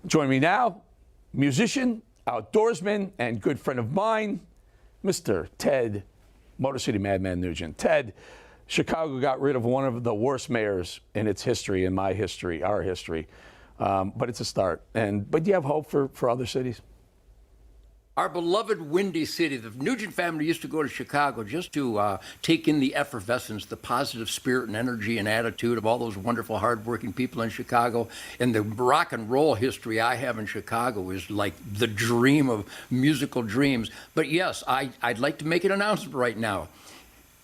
Join me now, musician, outdoorsman, and good friend of mine, Mr. Ted, Motor City Madman Nugent. Ted, Chicago got rid of one of the worst mayors in its history, in my history, our history. But it's a start. But do you have hope for other cities? Our beloved Windy City. The Nugent family used to go to Chicago just to take in the effervescence, the positive spirit and energy and attitude of all those wonderful, hardworking people in Chicago. And the rock and roll history I have in Chicago is like the dream of musical dreams. But yes, I'd like to make an announcement right now.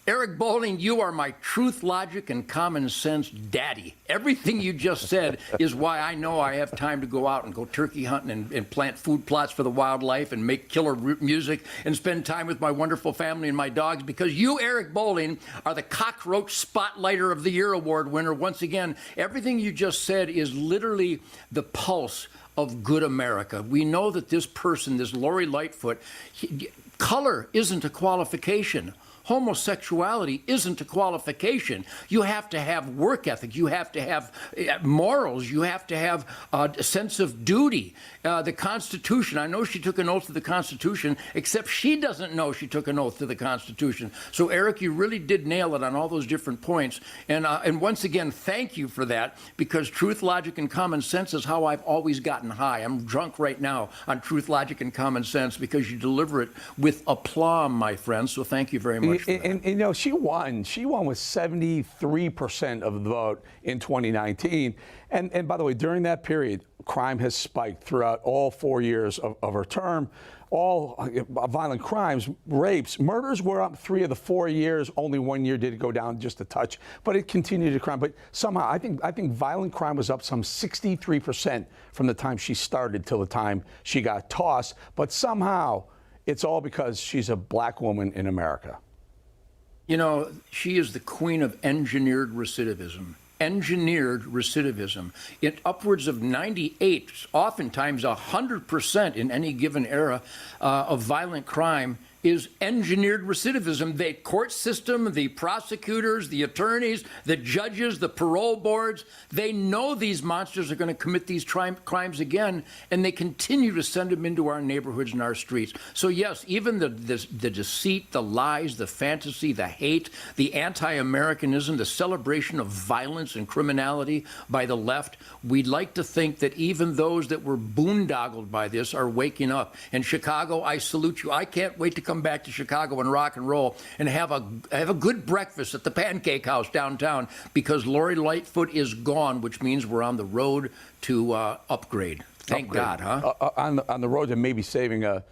Eric Bolling, you are my truth, logic, and common sense daddy. Everything you just said is why I know I have time to go out and go turkey hunting and plant food plots for the wildlife and make killer music and spend time with my wonderful family and my dogs, because you, Eric Bolling, are the Cockroach Spotlighter of the Year award winner. Once again, everything you just said is literally the pulse of good America. We know that this person, this Lori Lightfoot, color isn't a qualification. Homosexuality isn't a qualification. You have to have work ethic. You have to have morals. You have to have a sense of duty. The Constitution, I know she took an oath to the Constitution, except she doesn't know she took an oath to the Constitution. So, Eric, you really did nail it on all those different points. And once again, thank you for that, because truth, logic, and common sense is how I've always gotten high. I'm drunk right now on truth, logic, and common sense, because you deliver it with aplomb, my friend. So thank you very much. And you know, she won. She won with 73% of the vote in 2019. And by the way, during that period, crime has spiked throughout all 4 years of her term. All violent crimes, rapes, murders were up 3 of the 4 years. Only 1 year did it go down just a touch, but it continued to climb. But somehow, I think violent crime was up some 63% from the time she started till the time she got tossed. But somehow, it's all because she's a black woman in America. You know, she is the queen of engineered recidivism. Engineered recidivism. It upwards of 98, oftentimes 100% in any given era of violent crime is engineered recidivism. The court system, the prosecutors, the attorneys, the judges, the parole boards, they know these monsters are going to commit these crimes again, and they continue to send them into our neighborhoods and our streets. So yes, even the deceit, the lies, the fantasy, the hate, the anti-Americanism, the celebration of violence and criminality by the left, we'd like to think that even those that were boondoggled by this are waking up. And Chicago, I salute you. I can't wait to come back to Chicago and rock and roll and have a good breakfast at the Pancake House downtown, because Lori Lightfoot is gone, which means we're on the road to upgrade. Thank God, huh? On the road to maybe saving a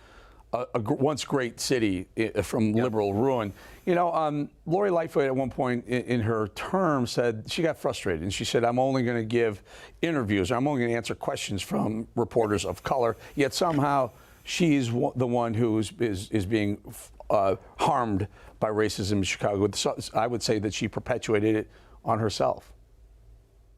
once great city from liberal ruin. You know, Lori Lightfoot at one point in her term said she got frustrated, and she said, I'm only going to give interviews, I'm only going to answer questions from reporters of color, yet somehow she's the one who is being harmed by racism in Chicago. So I would say that she perpetuated it on herself.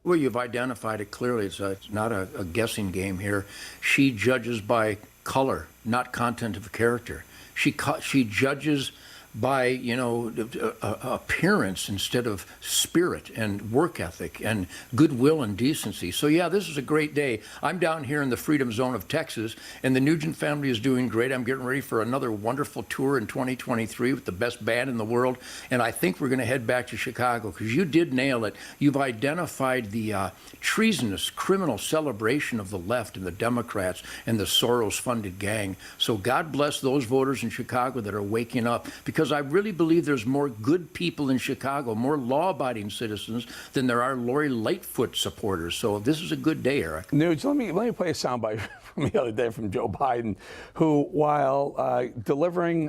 Well, you've identified it clearly. It's not a guessing game here. She judges by color, not content of character. She judges by, you know, appearance instead of spirit and work ethic and goodwill and decency. So yeah, this is a great day. I'm down here in the Freedom Zone of Texas, and the Nugent family is doing great. I'm getting ready for another wonderful tour in 2023 with the best band in the world, and I think we're going to head back to Chicago, because you did nail it. You've identified the treasonous, criminal celebration of the left and the Democrats and the Soros-funded gang. So God bless those voters in Chicago that are waking up, because I really believe there's more good people in Chicago, more law-abiding citizens, than there are Lori Lightfoot supporters. So this is a good day, Eric. Nuge, let me play a soundbite from the other day from Joe Biden, who, while delivering,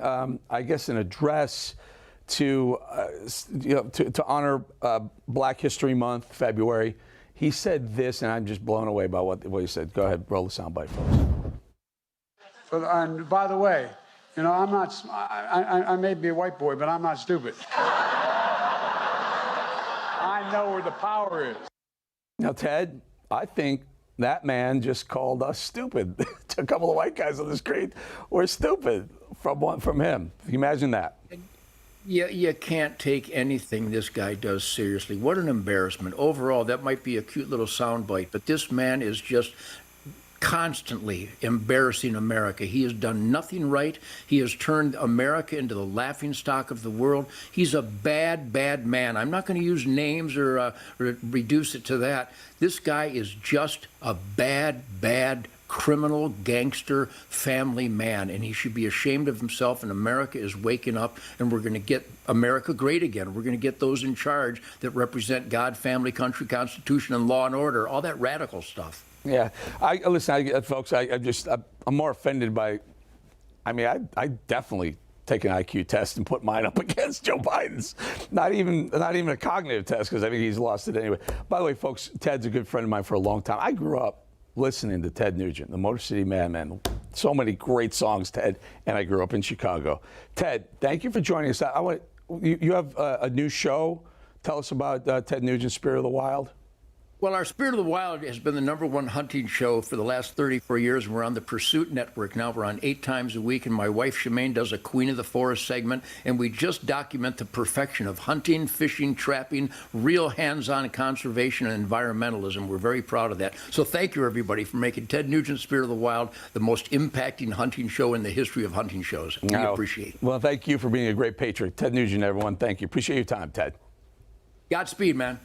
I guess, an address to honor Black History Month, February, he said this, and I'm just blown away by what he said. Go ahead, roll the soundbite, folks. And by the way, you know, I'm not, I may be a white boy, but I'm not stupid. I know where the power is. Now, Ted, I think that man just called us stupid. A couple of white guys on the street were stupid from him. Can you imagine that? You can't take anything this guy does seriously. What an embarrassment. Overall, that might be a cute little soundbite, but this man is just constantly embarrassing America. He has done nothing right. He has turned America into the laughingstock of the world. He's a bad, bad man. I'm not going to use names or reduce it to that. This guy is just a bad, bad criminal, gangster, family man, and he should be ashamed of himself, and America is waking up, and we're going to get America great again. We're going to get those in charge that represent God, family, country, constitution, and law and order, all that radical stuff. Yeah, folks. I'm more offended by. I mean, I definitely take an IQ test and put mine up against Joe Biden's. Not even a cognitive test, because I think he's lost it anyway. By the way, folks, Ted's a good friend of mine for a long time. I grew up listening to Ted Nugent, the Motor City Madman. So many great songs, Ted, and I grew up in Chicago. Ted, thank you for joining us. You have a new show. Tell us about Ted Nugent's Spirit of the Wild. Well, our Spirit of the Wild has been the #1 hunting show for the last 34 years. We're on the Pursuit Network now. We're on 8 times a week, and my wife, Shemaine, does a Queen of the Forest segment, and we just document the perfection of hunting, fishing, trapping, real hands-on conservation and environmentalism. We're very proud of that. So thank you, everybody, for making Ted Nugent's Spirit of the Wild the most impacting hunting show in the history of hunting shows. We appreciate it. Well, thank you for being a great patriot. Ted Nugent, everyone, thank you. Appreciate your time, Ted. Godspeed, man.